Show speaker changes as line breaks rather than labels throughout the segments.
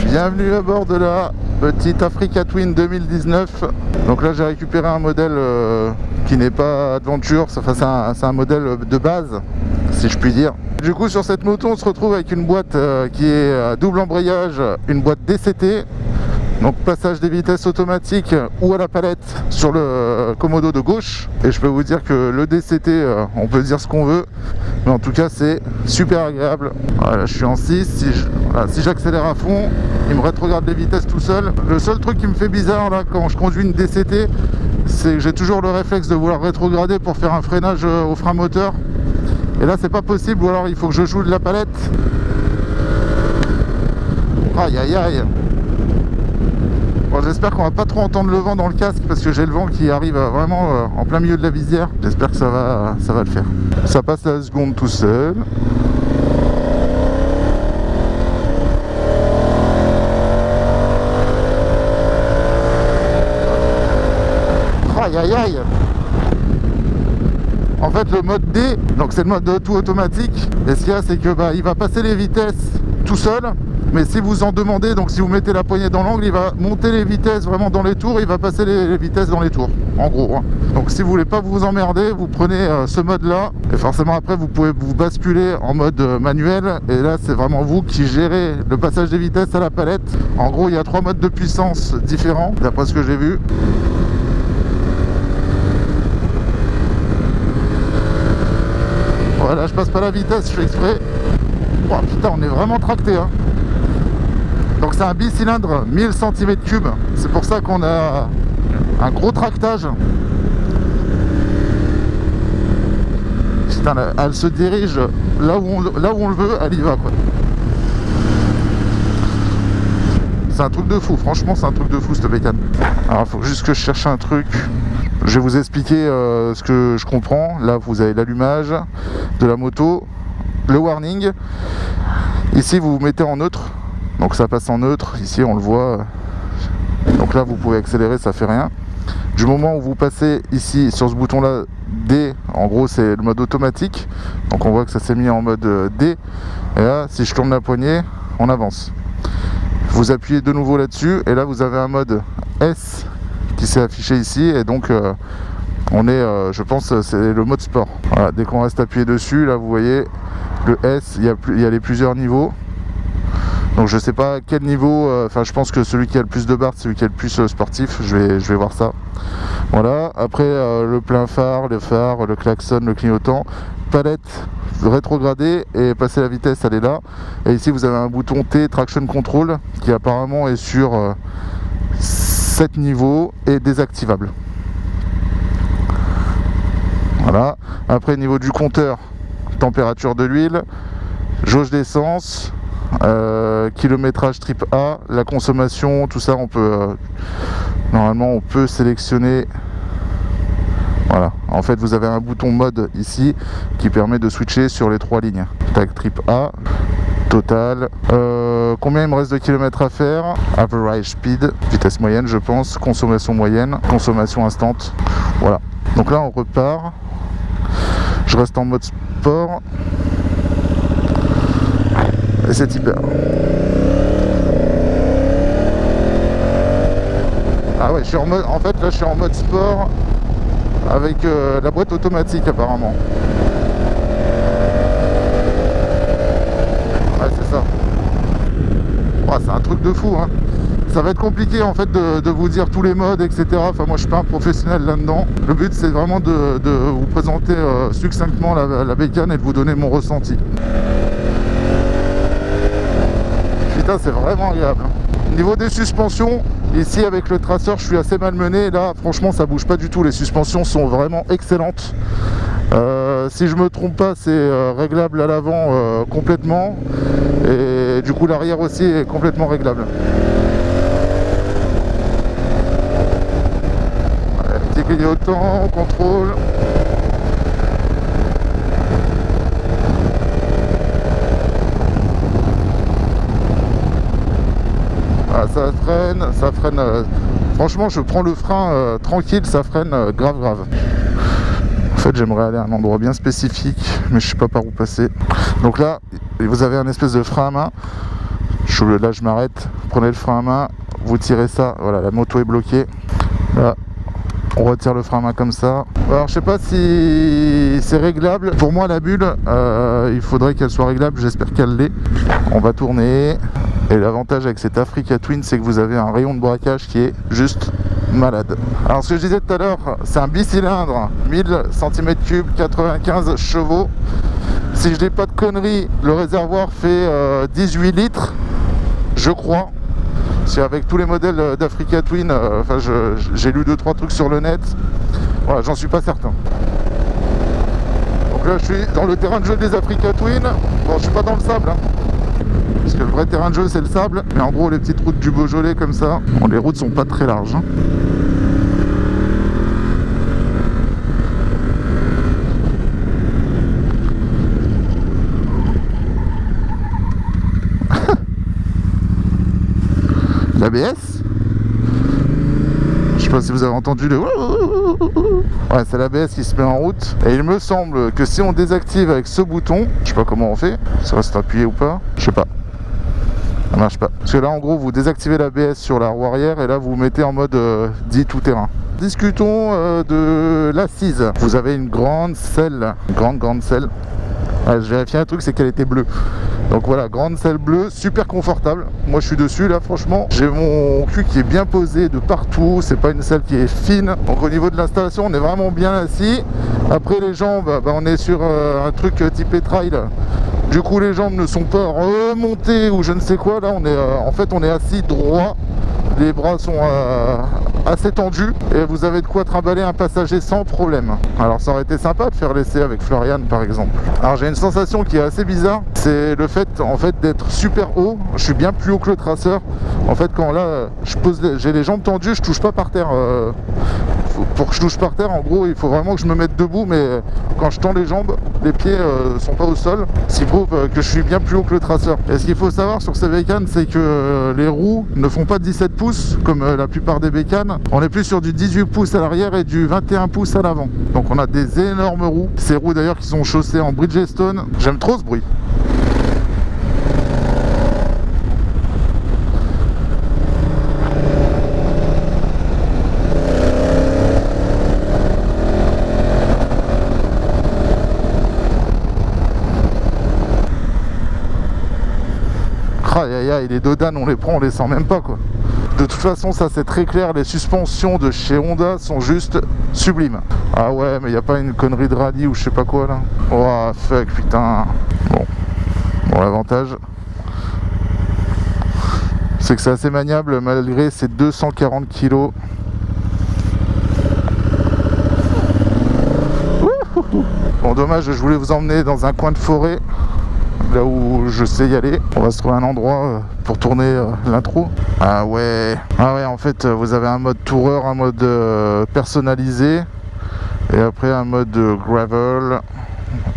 Bienvenue à bord de la petite Africa Twin 2019. Donc là j'ai récupéré un modèle qui n'est pas Adventure, c'est un modèle de base si je puis dire. Du coup sur cette moto on se retrouve avec une boîte qui est à double embrayage, une boîte DCT. Donc passage des vitesses automatiques ou à la palette sur le commodo de gauche. Et je peux vous dire que le DCT, on peut dire ce qu'on veut, mais en tout cas c'est super agréable. Voilà, je suis en 6, si j'accélère à fond, il me rétrograde les vitesses tout seul. Le seul truc qui me fait bizarre là quand je conduis une DCT, c'est que j'ai toujours le réflexe de vouloir rétrograder pour faire un freinage au frein moteur. Et là c'est pas possible, ou alors il faut que je joue de la palette. Aïe aïe aïe. Bon, j'espère qu'on va pas trop entendre le vent dans le casque parce que j'ai le vent qui arrive vraiment en plein milieu de la visière. J'espère que ça va le faire. Ça passe la seconde tout seul. Aïe aïe aïe. En fait le mode D, donc c'est le mode de tout automatique. Et ce qu'il y a c'est que il va passer les vitesses tout seul. Mais si vous en demandez, donc si vous mettez la poignée dans l'angle, il va monter les vitesses vraiment dans les tours, il va passer les vitesses dans les tours, en gros. Hein. Donc si vous voulez pas vous emmerder, vous prenez ce mode-là, et forcément après vous pouvez vous basculer en mode manuel, et là c'est vraiment vous qui gérez le passage des vitesses à la palette. En gros il y a 3 modes de puissance différents, d'après ce que j'ai vu. Voilà, je passe pas la vitesse, je fais exprès. Oh putain, on est vraiment tracté hein. Donc c'est un bicylindre 1000 cm3, c'est pour ça qu'on a un gros tractage. Putain, elle se dirige là où on le veut, elle y va quoi. C'est un truc de fou, franchement c'est un truc de fou cette bécane. Alors il faut juste que je cherche un truc. Je vais vous expliquer ce que je comprends. Là vous avez l'allumage de la moto, le warning. Ici vous vous mettez en neutre. Donc ça passe en neutre, ici on le voit. Donc là vous pouvez accélérer, ça fait rien. Du moment où vous passez ici sur ce bouton là D, en gros c'est le mode automatique. Donc on voit que ça s'est mis en mode D. Et là si je tourne la poignée, on avance. Vous appuyez de nouveau là-dessus et là vous avez un mode S qui s'est affiché ici. Et donc on est, je pense c'est le mode sport. Voilà, dès qu'on reste appuyé dessus, là vous voyez le S, il y a les plusieurs niveaux. Donc je sais pas quel niveau, enfin je pense que celui qui a le plus de barres, c'est celui qui est le plus sportif, je vais voir ça. Voilà, après le plein phare, le klaxon, le clignotant, palette rétrogradée et passer la vitesse, elle est là. Et ici vous avez un bouton T, traction control, qui apparemment est sur 7 niveaux et désactivable. Voilà, après niveau du compteur, température de l'huile, jauge d'essence, kilométrage trip A, la consommation, tout ça on peut normalement on peut sélectionner. Voilà, en fait vous avez un bouton mode ici qui permet de switcher sur les 3 lignes. Tac, trip A, total, combien il me reste de kilomètres à faire, average speed, vitesse moyenne je pense, consommation moyenne, consommation instante. Voilà, donc là on repart, je reste en mode sport. Et c'est hyper. Ah ouais, je suis en mode. En fait, là, je suis en mode sport avec la boîte automatique apparemment. Ouais, c'est ça. Ouais, c'est un truc de fou, hein. Ça va être compliqué en fait de vous dire tous les modes, etc. Enfin, moi, je suis pas un professionnel là-dedans. Le but, c'est vraiment de vous présenter succinctement la bécane et de vous donner mon ressenti. C'est vraiment agréable. Niveau des suspensions, ici avec le traceur je suis assez malmené. Là franchement ça bouge pas du tout, les suspensions sont vraiment excellentes. Si je me trompe pas c'est réglable à l'avant complètement. Et du coup l'arrière aussi est complètement réglable. Petit clignotant, contrôle. Ça freine, franchement je prends le frein tranquille, ça freine grave. En fait j'aimerais aller à un endroit bien spécifique mais je sais pas par où passer. Donc là vous avez un espèce de frein à main Là je m'arrête, prenez le frein à main, vous tirez ça, voilà, la moto est bloquée. Là, on retire le frein à main comme ça. Alors je sais pas si c'est réglable. Pour moi la bulle, il faudrait qu'elle soit réglable, j'espère qu'elle l'est. On va tourner. Et l'avantage avec cette Africa Twin, c'est que vous avez un rayon de braquage qui est juste malade. Alors ce que je disais tout à l'heure, c'est un bicylindre, 1000 cm3, 95 chevaux. Si je dis pas de conneries, le réservoir fait 18 litres, je crois. C'est avec tous les modèles d'Africa Twin, enfin j'ai lu 2-3 trucs sur le net. Voilà, j'en suis pas certain. Donc là je suis dans le terrain de jeu des Africa Twin. Bon, je suis pas dans le sable, hein, parce que le vrai terrain de jeu c'est le sable. Mais en gros les petites routes du Beaujolais comme ça, bon, les routes sont pas très larges, hein. L'ABS, je sais pas si vous avez entendu le... Ouais, c'est l'ABS qui se met en route. Et il me semble que si on désactive avec ce bouton, je sais pas comment on fait, ça reste appuyé ou pas, je sais pas, ça marche pas. Parce que là en gros vous désactivez l'ABS sur la roue arrière et là vous vous mettez en mode dit tout terrain. Discutons de l'assise. Vous avez une grande selle, grande selle. Ouais, je vérifie un truc, c'est qu'elle était bleue. Donc voilà, grande selle bleue, super confortable. Moi je suis dessus là, franchement. J'ai mon cul qui est bien posé de partout. C'est pas une selle qui est fine. Donc au niveau de l'installation, on est vraiment bien assis. Après les jambes, on est sur un truc type trail. Du coup les jambes ne sont pas remontées ou je ne sais quoi. Là on est en fait on est assis droit. Les bras sont assez tendus et vous avez de quoi trimballer un passager sans problème. Alors ça aurait été sympa de faire l'essai avec Florian par exemple. Alors j'ai une sensation qui est assez bizarre, c'est le fait en fait d'être super haut. Je suis bien plus haut que le traceur. En fait quand là j'ai les jambes tendues, je touche pas par terre. Pour que je touche par terre, en gros il faut vraiment que je me mette debout, mais quand je tends les jambes, les pieds sont pas au sol, ce qui prouve que je suis bien plus haut que le traceur. Et ce qu'il faut savoir sur ces bécanes, c'est que les roues ne font pas 17 pouces comme la plupart des bécanes. On est plus sur du 18 pouces à l'arrière et du 21 pouces à l'avant. Donc on a des énormes roues. Ces roues d'ailleurs qui sont chaussées en Bridgestone. J'aime trop ce bruit. Aïe aïe aïe, les Dodan on les prend, on les sent même pas quoi. De toute façon ça c'est très clair, les suspensions de chez Honda sont juste sublimes. Ah ouais mais il n'y a pas une connerie de rallye ou je sais pas quoi là. Oh fuck putain. Bon l'avantage c'est que c'est assez maniable malgré ses 240 kg. Bon dommage, je voulais vous emmener dans un coin de forêt, là où je sais y aller. On va se trouver un endroit pour tourner l'intro. Ah ouais, en fait vous avez un mode toureur, un mode personnalisé et après un mode gravel,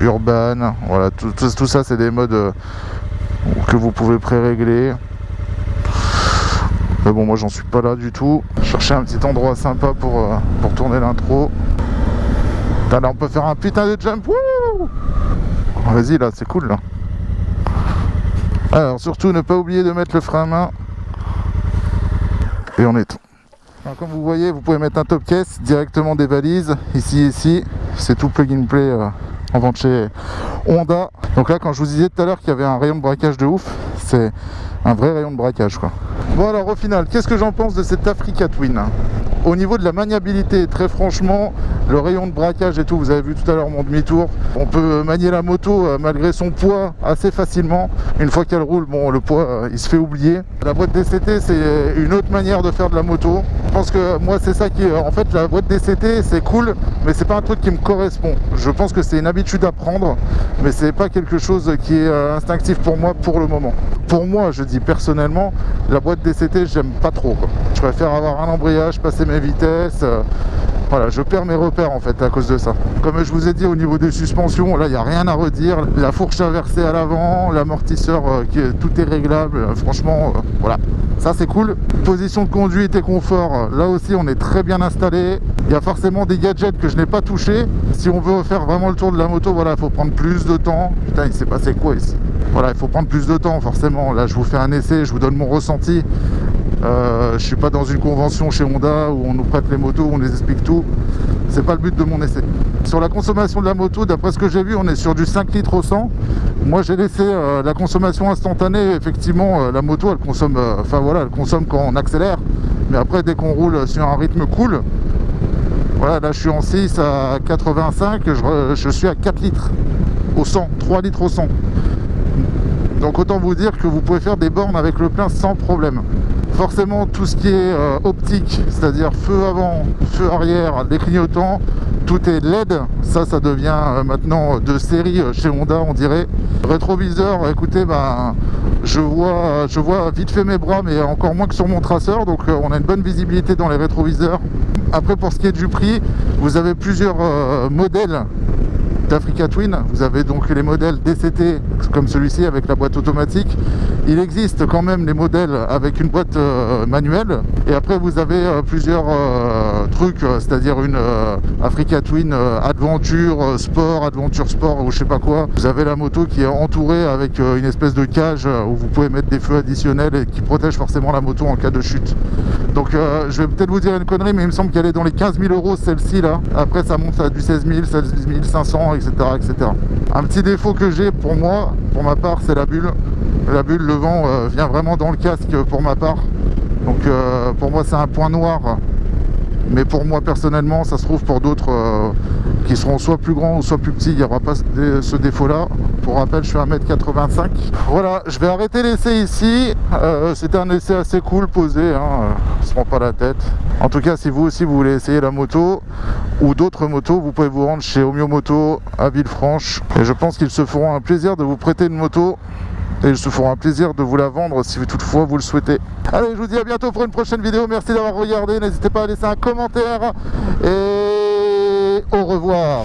urban. Voilà, tout ça c'est des modes que vous pouvez pré-régler. Mais bon moi j'en suis pas là du tout. Chercher un petit endroit sympa pour tourner l'intro. Là on peut faire un putain de jump. Vas-y là, c'est cool là. Alors surtout ne pas oublier de mettre le frein à main. Et on est. Alors, comme vous voyez, vous pouvez mettre un top case directement des valises. Ici, c'est tout plug and play en vente chez Honda. Donc là, quand je vous disais tout à l'heure qu'il y avait un rayon de braquage de ouf, c'est un vrai rayon de braquage quoi. Bon alors au final, qu'est-ce que j'en pense de cette Africa Twin? Au niveau de la maniabilité, très franchement, le rayon de braquage et tout, vous avez vu tout à l'heure mon demi-tour, on peut manier la moto malgré son poids assez facilement. Une fois qu'elle roule, bon, le poids il se fait oublier. La boîte DCT, c'est une autre manière de faire de la moto. Je pense que moi c'est ça qui en fait, la boîte DCT c'est cool, mais c'est pas un truc qui me correspond. Je pense que c'est une habitude à prendre, mais c'est pas quelque chose qui est instinctif pour moi pour le moment. Pour moi, je dis personnellement, la boîte DCT j'aime pas trop quoi. Je préfère avoir un embrayage, passer mes vitesses, voilà, je perds mes repères en fait à cause de ça. Comme je vous ai dit, au niveau des suspensions, là il n'y a rien à redire. La fourche inversée à l'avant, l'amortisseur tout est réglable, franchement voilà, ça c'est cool. Position de conduite et confort, là aussi on est très bien installé. Il y a forcément des gadgets que je n'ai pas touchés. Si on veut faire vraiment le tour de la moto, voilà, il faut prendre plus de temps. Putain, il s'est passé quoi ici? Voilà, il faut prendre plus de temps forcément. Là je vous fais un essai, je vous donne mon ressenti. Je suis pas dans une convention chez Honda où on nous prête les motos, où on les explique tout. C'est pas le but de mon essai. Sur la consommation de la moto, d'après ce que j'ai vu, on est sur du 5 litres au 100. Moi j'ai laissé la consommation instantanée. Effectivement la moto elle consomme, elle consomme quand on accélère. Mais après dès qu'on roule sur un rythme cool, voilà, là je suis en 6 à 85, je suis à 4 litres au 100, 3 litres au 100. Donc autant vous dire que vous pouvez faire des bornes avec le plein sans problème. Forcément tout ce qui est optique, c'est-à-dire feu avant, feu arrière, les clignotants, tout est LED, ça devient maintenant de série chez Honda on dirait. Rétroviseur, écoutez, je vois vite fait mes bras mais encore moins que sur mon traceur, donc on a une bonne visibilité dans les rétroviseurs. Après pour ce qui est du prix, vous avez plusieurs modèles d'Africa Twin. Vous avez donc les modèles DCT comme celui-ci avec la boîte automatique. Il existe quand même les modèles avec une boîte manuelle. Et après vous avez plusieurs trucs, c'est-à-dire une Africa Twin Adventure Sport ou je sais pas quoi. Vous avez la moto qui est entourée avec une espèce de cage où vous pouvez mettre des feux additionnels et qui protège forcément la moto en cas de chute. Donc je vais peut-être vous dire une connerie, mais il me semble qu'elle est dans les 15 000 € celle-ci là. Après ça monte à du 16 000, 16 500, etc., etc. Un petit défaut que j'ai pour moi, pour ma part, c'est la bulle. La bulle, le vent vient vraiment dans le casque pour ma part. Donc pour moi c'est un point noir. Mais pour moi personnellement, ça se trouve pour d'autres qui seront soit plus grands ou soit plus petits, il n'y aura pas ce défaut-là. Pour rappel, je fais 1m85. Voilà, je vais arrêter l'essai ici. C'était un essai assez cool, posé, hein, on se prend pas la tête. En tout cas, si vous aussi vous voulez essayer la moto ou d'autres motos, vous pouvez vous rendre chez Omio Moto à Villefranche. Et je pense qu'ils se feront un plaisir de vous prêter une moto. Et ils se feront un plaisir de vous la vendre si toutefois vous le souhaitez. Allez, je vous dis à bientôt pour une prochaine vidéo. Merci d'avoir regardé. N'hésitez pas à laisser un commentaire. Et au revoir.